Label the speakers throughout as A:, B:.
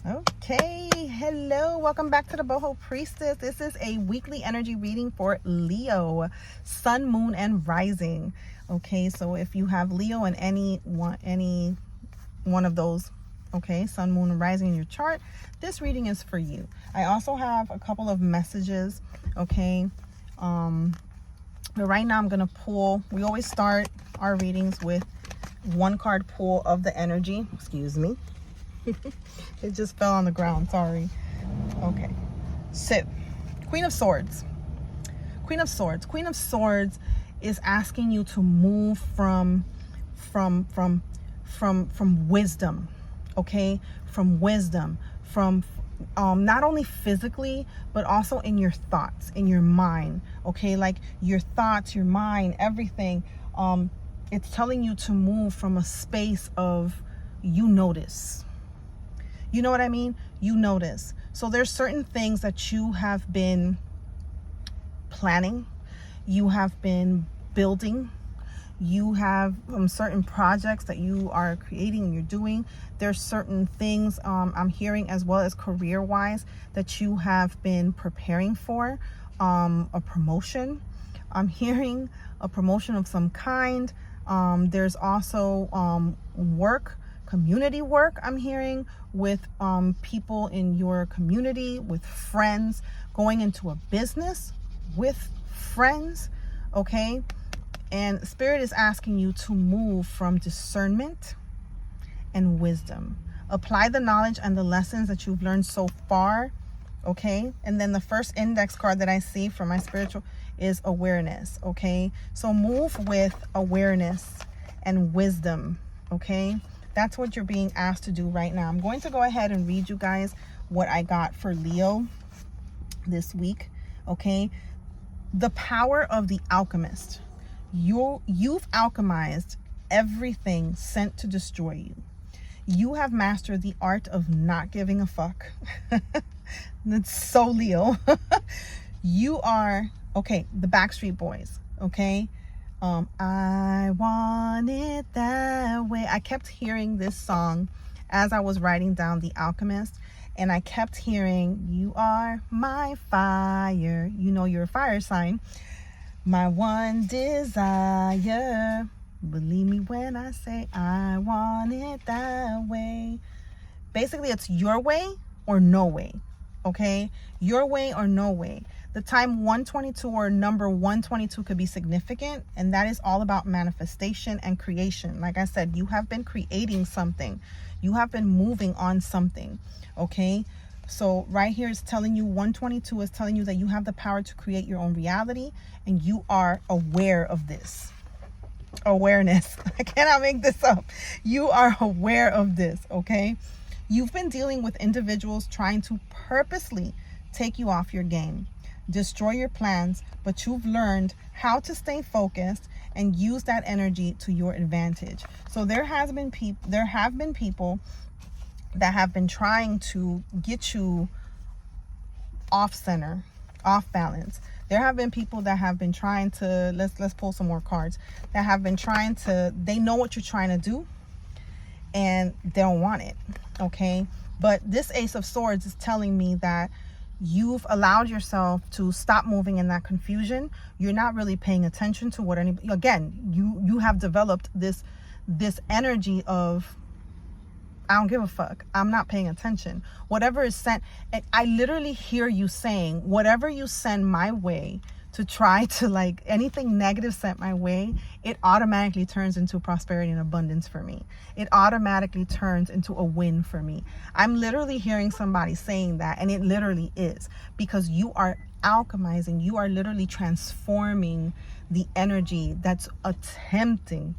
A: Okay, hello, welcome back to the Boho Priestess. This is a weekly energy reading for Leo, Sun, Moon, and Rising. Okay, so if you have Leo in any one of those, okay, Sun, Moon, and Rising in your chart, this reading is for you. I also have a couple of messages, okay, but right now I'm gonna pull. We always start our readings with one card pull of the energy. Excuse me. It just fell on the ground, sorry. Okay, so Queen of Swords. Queen of Swords is asking you to move from wisdom, okay? From wisdom, from not only physically, but also in your thoughts, in your mind, okay? Like your thoughts, your mind, everything. It's telling you to move from a space of you notice. You know what I mean? You notice. So there's certain things that you have been planning, you have been building, you have certain projects that you are creating and you're doing. There's certain things I'm hearing, as well as career-wise, that you have been preparing for. A promotion. I'm hearing a promotion of some kind. There's also work, community work, I'm hearing, with people in your community, with friends, going into a business with friends, okay? And Spirit is asking you to move from discernment and wisdom. Apply the knowledge and the lessons that you've learned so far, okay? And then the first index card that I see for my spiritual is awareness, okay? So move with awareness and wisdom, okay? That's what you're being asked to do right now. I'm going to go ahead and read you guys what I got for Leo this week, okay? The power of the Alchemist. You've alchemized everything sent to destroy you. You have mastered the art of not giving a fuck. That's so Leo. You are, okay, the Backstreet Boys, okay? I want it that way. I kept hearing this song as I was writing down The Alchemist, and I kept hearing, you are my fire. You know you're a fire sign. My one desire. Believe me when I say I want it that way. Basically, it's your way or no way, okay? Your way or no way. The time 122 or number 122 could be significant, and that is all about manifestation and creation. Like I said, you have been creating something. You have been moving on something, okay? So right here is telling you, 122 is telling you that you have the power to create your own reality, and you are aware of this. Awareness. I cannot make this up. You are aware of this, okay? You've been dealing with individuals trying to purposely take you off your game, destroy your plans, but you've learned how to stay focused and use that energy to your advantage. So there have been people that have been trying to get you off center, off balance. There have been people that have been trying to, let's pull some more cards, that have been trying to, they know what you're trying to do and they don't want it, okay? But this Ace of Swords is telling me that you've allowed yourself to stop moving in that confusion. You're not really paying attention to what anybody, again, you have developed this energy of, I don't give a fuck. I'm not paying attention. Whatever is sent, and I literally hear you saying, whatever you send my way to try to, like, anything negative sent my way, it automatically turns into prosperity and abundance for me. It automatically turns into a win for me. I'm literally hearing somebody saying that, and it literally is, because you are alchemizing. You are literally transforming the energy that's attempting.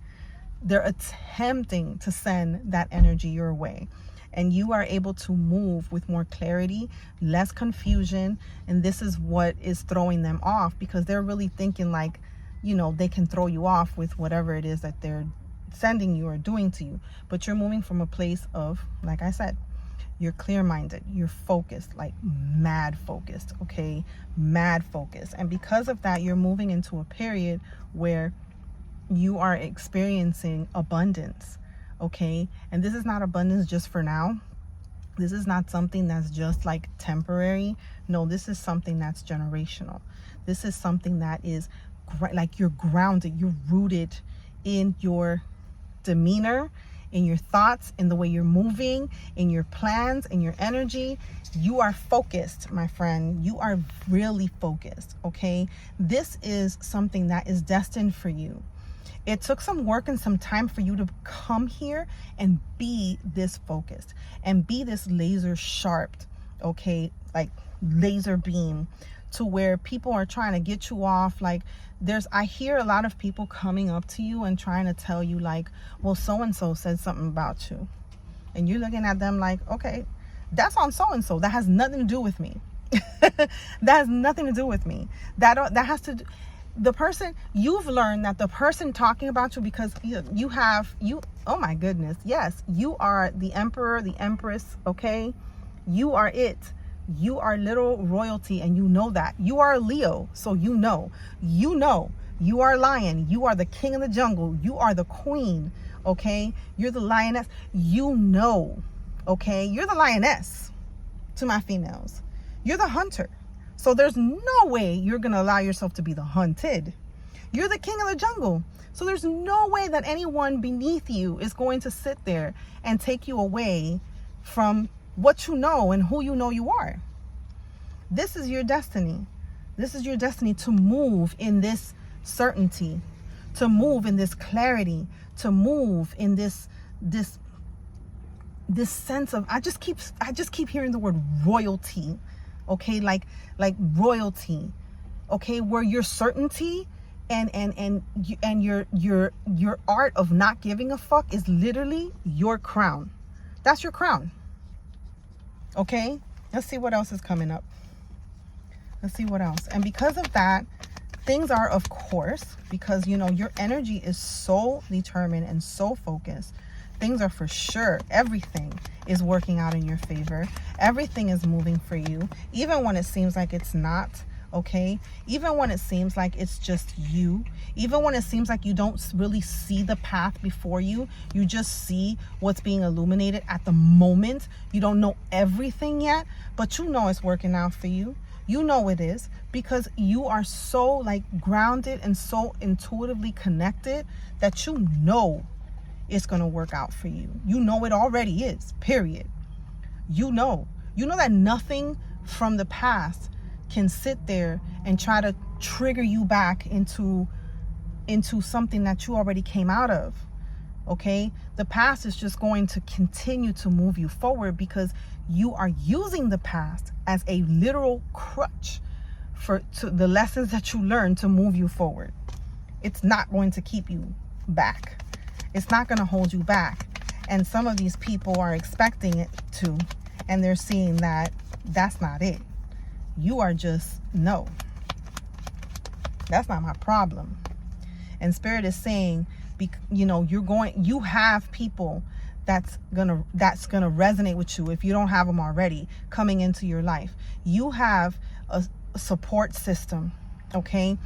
A: They're attempting to send that energy your way. And you are able to move with more clarity, less confusion. And this is what is throwing them off, because they're really thinking like, you know, they can throw you off with whatever it is that they're sending you or doing to you. But you're moving from a place of, like I said, you're clear-minded, you're focused, like mad focused, okay? Mad focused. And because of that, you're moving into a period where you are experiencing abundance, okay? And this is not abundance just for now. This is not something that's just like temporary. No, this is something that's generational. This is something that is like you're grounded, you're rooted in your demeanor, in your thoughts, in the way you're moving, in your plans, in your energy. You are focused, my friend. You are really focused, okay? This is something that is destined for you. It took some work and some time for you to come here and be this focused and be this laser sharp, okay? Like laser beam, to where people are trying to get you off. Like I hear a lot of people coming up to you and trying to tell you like, well, so-and-so said something about you. And you're looking at them like, okay, that's on so-and-so. That has nothing to do with me. That has nothing to do with me. That has to do, the person, you've learned that the person talking about you, because oh my goodness, yes, you are the emperor, the empress, okay? You are it. You are little royalty, and you know that. You are a Leo, so you know. You are lion. You are the king of the jungle. You are the queen, okay? You're the lioness. You know, okay? You're the lioness to my females. You're the hunter. So there's no way you're going to allow yourself to be the hunted. You're the king of the jungle. So there's no way that anyone beneath you is going to sit there and take you away from what you know and who you know you are. This is your destiny. This is your destiny, to move in this certainty, to move in this clarity, to move in this sense of, I just keep hearing the word royalty. Okay, like royalty, okay, where your certainty and your art of not giving a fuck is literally your crown. That's your crown. Okay, let's see what else is coming up. Let's see what else. And because of that, things are, of course, because your energy is so determined and so focused, things are for sure, everything is working out in your favor. Everything is moving for you, even when it seems like it's not, okay? Even when it seems like it's just you, even when it seems like you don't really see the path before you, you just see what's being illuminated at the moment. You don't know everything yet, but you know it's working out for you. You know it is, because you are so like grounded and so intuitively connected that you know it's going to work out for you. You know it already is, period. You know that nothing from the past can sit there and try to trigger you back into something that you already came out of. Okay? The past is just going to continue to move you forward, because you are using the past as a literal crutch to the lessons that you learn to move you forward. It's not going to keep you back. It's not going to hold you back. And some of these people are expecting it to, and they're seeing that that's not it. You are just, no, that's not my problem. And Spirit is saying, you have people that's gonna resonate with you, if you don't have them already, coming into your life. You have a support system, okay?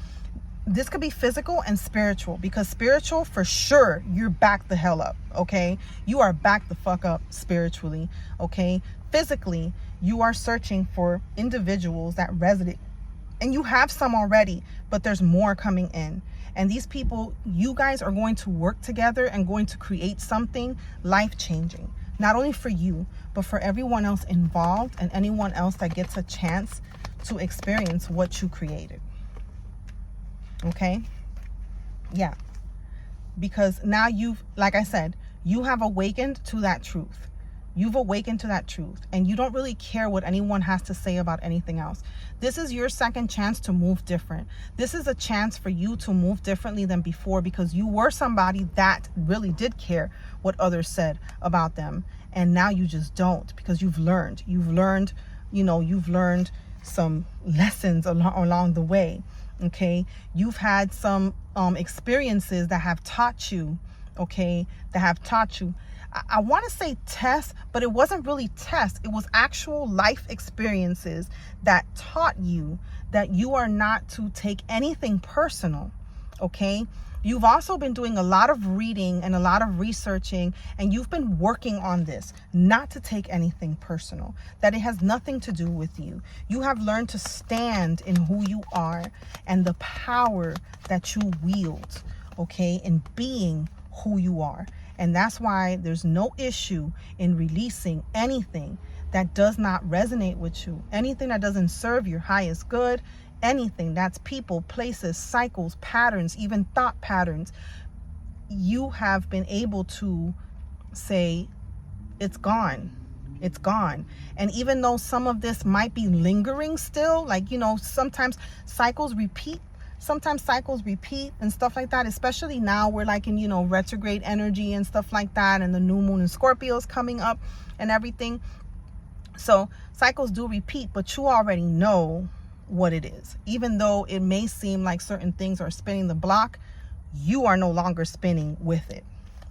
A: This could be physical and spiritual, because spiritual, for sure, you're back the hell up, okay? You are back the fuck up spiritually, okay? Physically, you are searching for individuals that resonate, and you have some already, but there's more coming in. And these people, you guys are going to work together and going to create something life-changing, not only for you, but for everyone else involved and anyone else that gets a chance to experience what you created. Okay? Yeah. Because now like I said, you have awakened to that truth. You've awakened to that truth, and you don't really care what anyone has to say about anything else. This is your second chance to move different. This is a chance for you to move differently than before, because you were somebody that really did care what others said about them. And now you just don't, because you've learned some lessons along the way. Okay. You've had some experiences that have taught you, okay, I want to say tests, but it wasn't really tests. It was actual life experiences that taught you that you are not to take anything personal, okay? You've also been doing a lot of reading and a lot of researching, and you've been working on this, not to take anything personal, that it has nothing to do with you. You have learned to stand in who you are and the power that you wield, okay, in being who you are. And that's why there's no issue in releasing anything that does not resonate with you, anything that doesn't serve your highest good, anything that's people, places, cycles, patterns, even thought patterns. You have been able to say, it's gone. It's gone. And even though some of this might be lingering still, like, you know, sometimes cycles repeat and stuff like that, especially now we're like in, you know, retrograde energy and stuff like that, and the new moon in Scorpio is coming up and everything. So cycles do repeat, but you already know what it is. Even though it may seem like certain things are spinning the block, you are no longer spinning with it,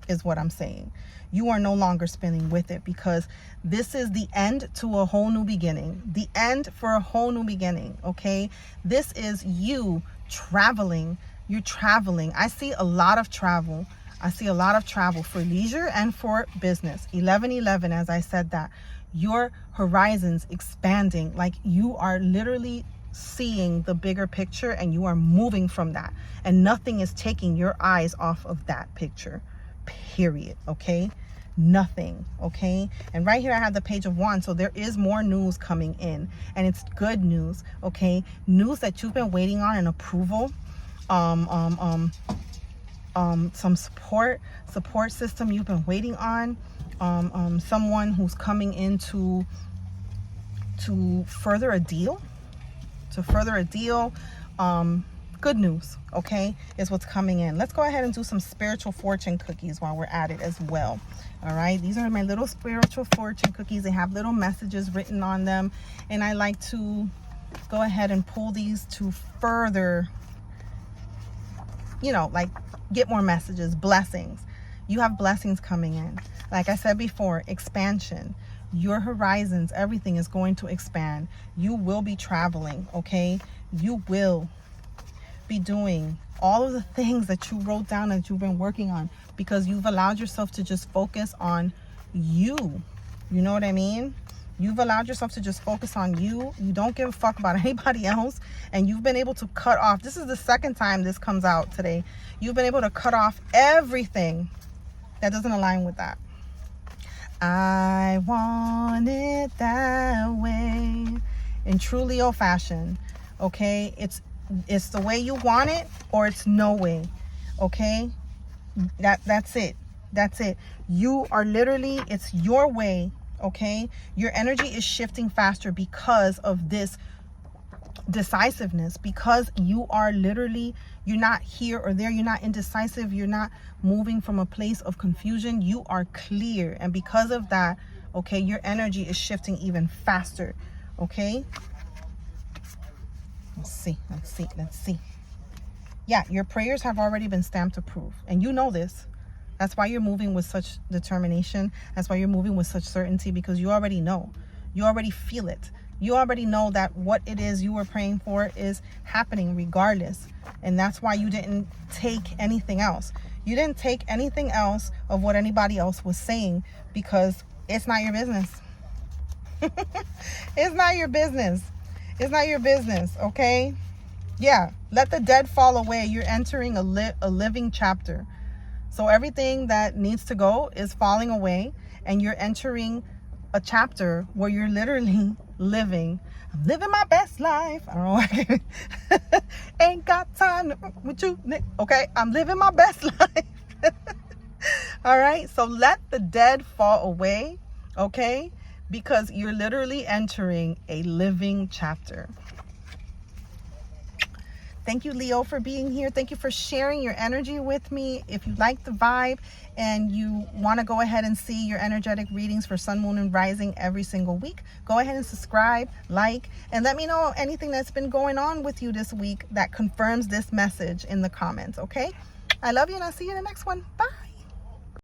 A: is what I'm saying. You are no longer spinning with it, because this is the end to a whole new beginning. The end for a whole new beginning, okay? This is you traveling. You're traveling. I see a lot of travel. I see a lot of travel for leisure and for business. 11/11, as I said that. Your horizons expanding, like you are literally seeing the bigger picture, and you are moving from that, and nothing is taking your eyes off of that picture, period. Okay, nothing. Okay, and right here I have the Page of Wands, so there is more news coming in, and it's good news. Okay, news that you've been waiting on, and approval, some support system you've been waiting on, someone who's coming in to further a deal. Good news, okay, is what's coming in. Let's go ahead and do some spiritual fortune cookies while we're at it as well. All right, these are my little spiritual fortune cookies. They have little messages written on them, and I like to go ahead and pull these to further, you know, like get more messages, blessings. You have blessings coming in. Like I said before, expansion. Your horizons, everything is going to expand. You will be traveling, okay? You will be doing all of the things that you wrote down that you've been working on, because you've allowed yourself to just focus on you. You know what I mean? You've allowed yourself to just focus on you. You don't give a fuck about anybody else, and you've been able to cut off. This is the second time this comes out today. You've been able to cut off everything that doesn't align with that. I want it that way, in true Leo fashion. Okay, it's the way you want it, or it's no way. Okay, that's it. You are literally, it's your way. Okay, your energy is shifting faster because of this decisiveness, because you are literally, you're not here or there, you're not indecisive, you're not moving from a place of confusion, you are clear. And because of that, okay, your energy is shifting even faster. Okay, let's see. Yeah, your prayers have already been stamped approved, and you know this. That's why you're moving with such determination. That's why you're moving with such certainty, because you already know. You already feel it. You already know that what it is you were praying for is happening regardless. And that's why you didn't take anything else. You didn't take anything else of what anybody else was saying, because it's not your business. It's not your business. It's not your business, okay? Yeah, let the dead fall away. You're entering a living chapter. So everything that needs to go is falling away, and you're entering a chapter where you're literally living. I'm living my best life. I don't know why. Ain't got time with you. Okay, I'm living my best life. All right, so let the dead fall away, okay? Because you're literally entering a living chapter. Thank you, Leo, for being here. Thank you for sharing your energy with me. If you like the vibe and you want to go ahead and see your energetic readings for Sun, Moon, and Rising every single week, go ahead and subscribe, like, and let me know anything that's been going on with you this week that confirms this message in the comments, okay? I love you, and I'll see you in the next one. Bye.